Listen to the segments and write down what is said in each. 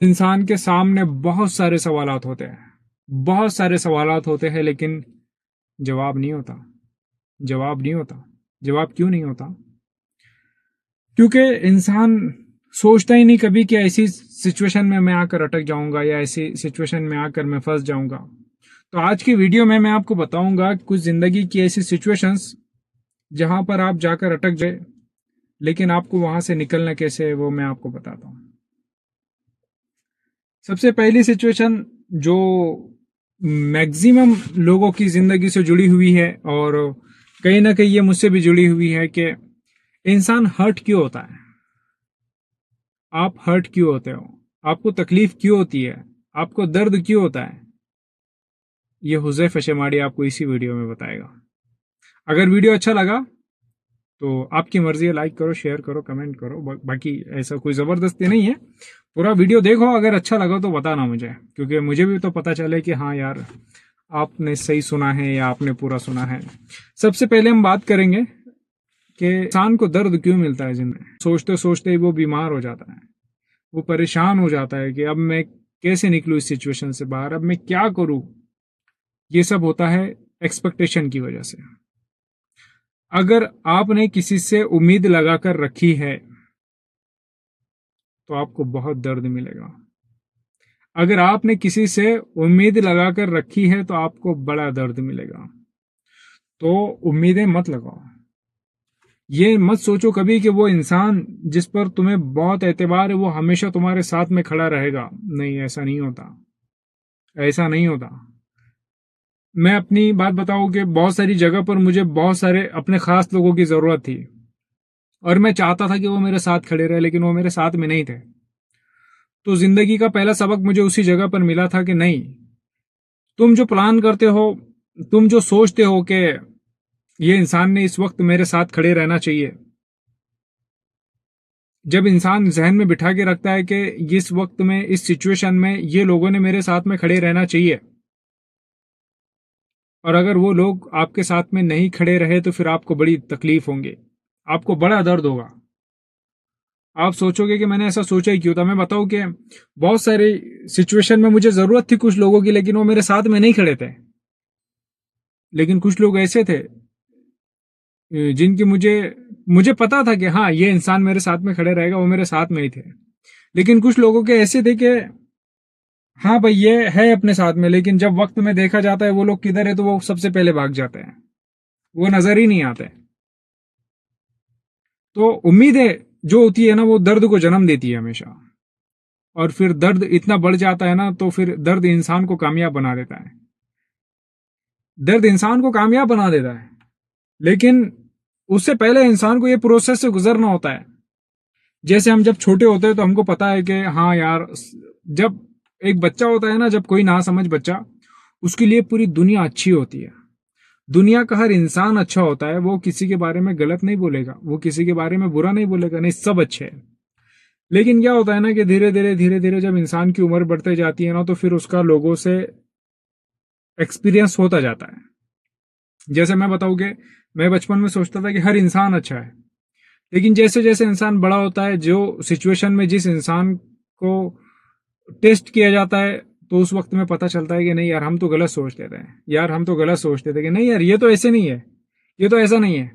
इंसान के सामने बहुत सारे सवालात होते हैं, बहुत सारे सवालात होते हैं, लेकिन जवाब नहीं होता। जवाब नहीं होता। जवाब क्यों नहीं होता? क्योंकि इंसान सोचता ही नहीं कभी कि ऐसी सिचुएशन में मैं आकर अटक जाऊंगा या ऐसी सिचुएशन में आकर मैं फंस जाऊंगा। तो आज की वीडियो में मैं आपको बताऊंगा कुछ जिंदगी की ऐसी सिचुएशंस जहां पर आप जाकर अटक जाए, लेकिन आपको वहां से निकलना कैसे है वो मैं आपको बताता हूं। सबसे पहली सिचुएशन जो मैक्सिमम लोगों की जिंदगी से जुड़ी हुई है और कहीं ना कहीं ये मुझसे भी जुड़ी हुई है कि इंसान हर्ट क्यों होता है। आप हर्ट क्यों होते हो? आपको तकलीफ क्यों होती है? आपको दर्द क्यों होता है? ये हुज़ैफ़ शमाडी आपको इसी वीडियो में बताएगा। अगर वीडियो अच्छा लगा तो आपकी मर्जी है, लाइक करो, शेयर करो, कमेंट करो। बाकी ऐसा कोई ज़बरदस्ती नहीं है। पूरा वीडियो देखो, अगर अच्छा लगा तो बताना मुझे, क्योंकि मुझे भी तो पता चले कि हाँ यार आपने सही सुना है या आपने पूरा सुना है। सबसे पहले हम बात करेंगे कि इंसान को दर्द क्यों मिलता है जिंदगी में। सोचते सोचते ही वो बीमार हो जाता है, वो परेशान हो जाता है कि अब मैं कैसे निकलूं इस सिचुएशन से बाहर, अब मैं क्या करूं। ये सब होता है एक्सपेक्टेशन की वजह से। अगर आपने किसी से उम्मीद लगाकर रखी है तो आपको बहुत दर्द मिलेगा। अगर आपने किसी से उम्मीद लगाकर रखी है तो आपको बड़ा दर्द मिलेगा। तो उम्मीदें मत लगाओ। ये मत सोचो कभी कि वो इंसान जिस पर तुम्हें बहुत एतबार है वो हमेशा तुम्हारे साथ में खड़ा रहेगा। नहीं, ऐसा नहीं होता। ऐसा नहीं होता। मैं अपनी बात बताऊं कि बहुत सारी जगह पर मुझे बहुत सारे अपने खास लोगों की जरूरत थी और मैं चाहता था कि वो मेरे साथ खड़े रहे, लेकिन वो मेरे साथ में नहीं थे। तो जिंदगी का पहला सबक मुझे उसी जगह पर मिला था कि नहीं, तुम जो प्लान करते हो, तुम जो सोचते हो कि ये इंसान ने इस वक्त मेरे साथ खड़े रहना चाहिए, जब इंसान जहन में बिठा के रखता है कि इस वक्त में इस सिचुएशन में ये लोगों ने मेरे साथ में खड़े रहना चाहिए, और अगर वो लोग आपके साथ में नहीं खड़े रहे तो फिर आपको बड़ी तकलीफ होंगी, आपको बड़ा दर्द होगा। आप सोचोगे कि मैंने ऐसा सोचा ही क्यों था। मैं बताऊं कि बहुत सारे सिचुएशन में मुझे जरूरत थी कुछ लोगों की, लेकिन वो मेरे साथ में नहीं खड़े थे। लेकिन कुछ लोग ऐसे थे जिनकी मुझे मुझे पता था कि हाँ ये इंसान मेरे साथ में खड़े रहेगा, वो मेरे साथ में ही थे। लेकिन कुछ लोगों के ऐसे थे कि हाँ भाई ये है अपने साथ में, लेकिन जब वक्त में देखा जाता है वो लोग किधर है तो वो सबसे पहले भाग जाते हैं, वो नजर ही नहीं आते। तो उम्मीदें जो होती है ना वो दर्द को जन्म देती है हमेशा, और फिर दर्द इतना बढ़ जाता है ना तो फिर दर्द इंसान को कामयाब बना देता है। दर्द इंसान को कामयाब बना देता है, लेकिन उससे पहले इंसान को ये प्रोसेस से गुजरना होता है। जैसे हम जब छोटे होते हैं तो हमको पता है कि हाँ यार, जब एक बच्चा होता है ना, जब कोई ना समझ बच्चा, उसके लिए पूरी दुनिया अच्छी होती है। दुनिया का हर इंसान अच्छा होता है, वो किसी के बारे में गलत नहीं बोलेगा, वो किसी के बारे में बुरा नहीं बोलेगा, नहीं सब अच्छे हैं। लेकिन क्या होता है ना कि धीरे धीरे जब इंसान की उम्र बढ़ते जाती है ना तो फिर उसका लोगों से एक्सपीरियंस होता जाता है। जैसे मैं बताऊँ कि मैं बचपन में सोचता था कि हर इंसान अच्छा है, लेकिन जैसे जैसे इंसान बड़ा होता है, जो सिचुएशन में जिस इंसान को टेस्ट किया जाता है, तो उस वक्त में पता चलता है कि नहीं यार हम तो गलत सोचते थे, यार हम तो गलत सोचते थे, कि नहीं यार ये तो ऐसे नहीं है, ये तो ऐसा नहीं है।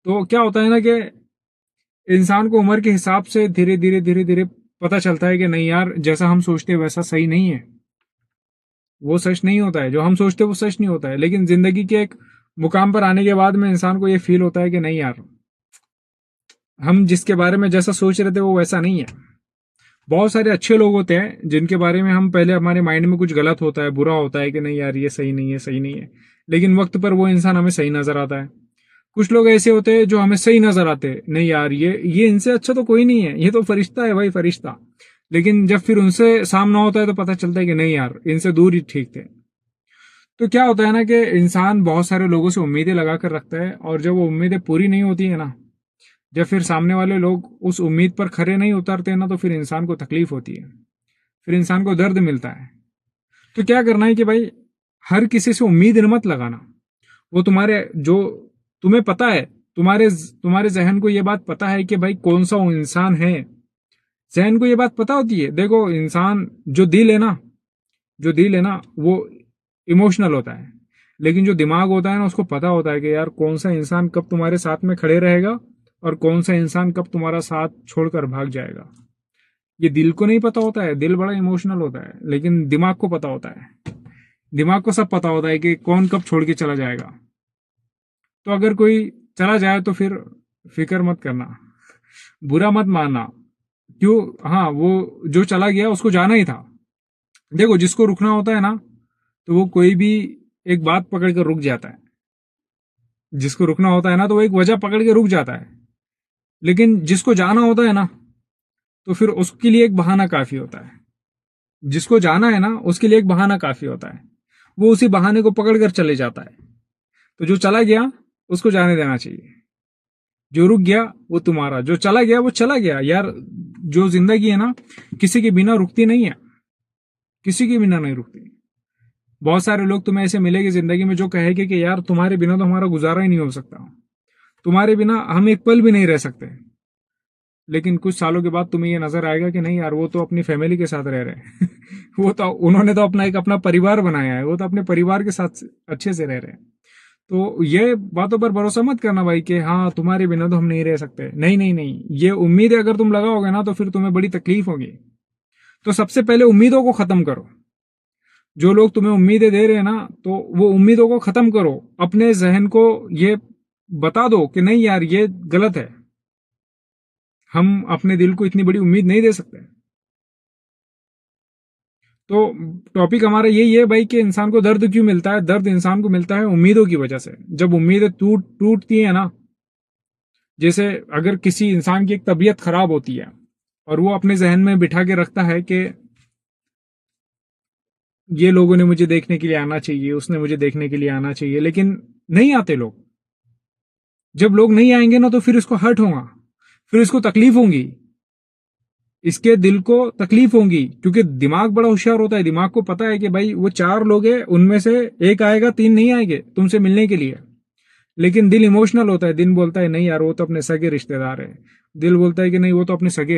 तो क्या होता है ना कि इंसान को उम्र के हिसाब से धीरे धीरे पता चलता है कि नहीं यार जैसा हम सोचते हैं वैसा सही नहीं है, वो सच नहीं होता है, जो हम सोचते हैं वो सच नहीं होता है। लेकिन जिंदगी के एक मुकाम पर आने के बाद में इंसान को ये फील होता है कि नहीं यार, हम जिसके बारे में जैसा सोच रहे थे वो वैसा नहीं है। बहुत सारे अच्छे लोग होते हैं जिनके बारे में हम पहले हमारे माइंड में कुछ गलत होता है, बुरा होता है कि नहीं यार ये सही नहीं है, सही नहीं है, लेकिन वक्त पर वो इंसान हमें सही नजर आता है। कुछ लोग ऐसे होते हैं जो हमें सही नजर आते हैं, नहीं यार ये इनसे अच्छा तो कोई नहीं है, ये तो फरिश्ता है भाई, फरिश्ता। लेकिन जब फिर उनसे सामना होता है तो पता चलता है कि नहीं यार इनसे दूर ही ठीक थे। तो क्या होता है ना कि इंसान बहुत सारे लोगों से उम्मीदें लगा कर रखता है, और जब वो उम्मीदें पूरी नहीं होती है ना, जब फिर सामने वाले लोग उस उम्मीद पर खरे नहीं उतरते ना, तो फिर इंसान को तकलीफ होती है, फिर इंसान को दर्द मिलता है। तो क्या करना है कि भाई हर किसी से उम्मीद मत लगाना। वो तुम्हारे जो तुम्हें पता है, तुम्हारे तुम्हारे जहन को ये बात पता है कि भाई कौन सा वो इंसान है जहन को ये बात पता होती है। देखो इंसान जो दिल है ना वो इमोशनल होता है, लेकिन जो दिमाग होता है ना उसको पता होता है कि यार कौन सा इंसान कब तुम्हारे साथ में खड़े रहेगा और कौन सा इंसान कब तुम्हारा साथ छोड़कर भाग जाएगा। ये दिल को नहीं पता होता है, दिल बड़ा इमोशनल होता है, लेकिन दिमाग को पता होता है। दिमाग को सब पता होता है कि कौन कब छोड़ के चला जाएगा। तो अगर कोई चला जाए तो फिर फिक्र मत करना, बुरा मत मानना। क्यों, हाँ वो जो चला गया उसको जाना ही था। देखो जिसको रुकना होता है ना तो वो कोई भी एक बात पकड़ कर रुक जाता है। जिसको रुकना होता है ना तो वो एक वजह पकड़ के रुक जाता है, लेकिन जिसको जाना होता है ना तो फिर उसके लिए एक बहाना काफी होता है। जिसको जाना है ना उसके लिए एक बहाना काफी होता है, वो उसी बहाने को पकड़ कर चले जाता है। तो जो चला गया उसको जाने देना चाहिए। जो रुक गया वो तुम्हारा, जो चला गया वो चला गया यार। जो जिंदगी है ना किसी के बिना रुकती नहीं है, किसी के बिना नहीं रुकती। बहुत सारे लोग तुम्हें ऐसे मिलेंगे जिंदगी में जो कहेंगे कि यार तुम्हारे बिना तो हमारा गुजारा ही नहीं हो सकता, तुम्हारे बिना हम एक पल भी नहीं रह सकते। लेकिन कुछ सालों के बाद तुम्हें ये नजर आएगा कि नहीं यार वो तो अपनी फैमिली के साथ रह रहे हैं वो तो उन्होंने तो अपना परिवार बनाया है, वो तो अपने परिवार के साथ अच्छे से रह रहे हैं। तो ये बातों पर भरोसा मत करना भाई कि हाँ तुम्हारे बिना तो हम नहीं रह सकते। नहीं नहीं नहीं, ये उम्मीदें अगर तुम लगाओगे ना तो फिर तुम्हें बड़ी तकलीफ होगी। तो सबसे पहले उम्मीदों को खत्म करो। जो लोग तुम्हें उम्मीदें दे रहे हैं ना तो वो उम्मीदों को खत्म करो। अपने जहन को ये बता दो कि नहीं यार ये गलत है, हम अपने दिल को इतनी बड़ी उम्मीद नहीं दे सकते। तो टॉपिक हमारा यही है भाई कि इंसान को दर्द क्यों मिलता है। दर्द इंसान को मिलता है उम्मीदों की वजह से। जब उम्मीदें टूटती है ना, जैसे अगर किसी इंसान की एक तबीयत खराब होती है और वो अपने जहन में बिठा के रखता है कि ये लोगों ने मुझे देखने के लिए आना चाहिए, उसने मुझे देखने के लिए आना चाहिए, लेकिन नहीं आते लोग। जब लोग नहीं आएंगे ना तो फिर इसको हर्ट होगा, फिर इसको तकलीफ होगी, इसके दिल को तकलीफ होगी। क्योंकि दिमाग बड़ा होशियार होता है, दिमाग को पता है कि भाई वो 4 लोग हैं, उनमें से एक आएगा, 3 नहीं आएंगे तुमसे मिलने के लिए। लेकिन दिल इमोशनल होता है, दिल बोलता है नहीं यार वो तो अपने सगे रिश्तेदार है, दिल बोलता है कि नहीं वो तो अपने सगे हैं।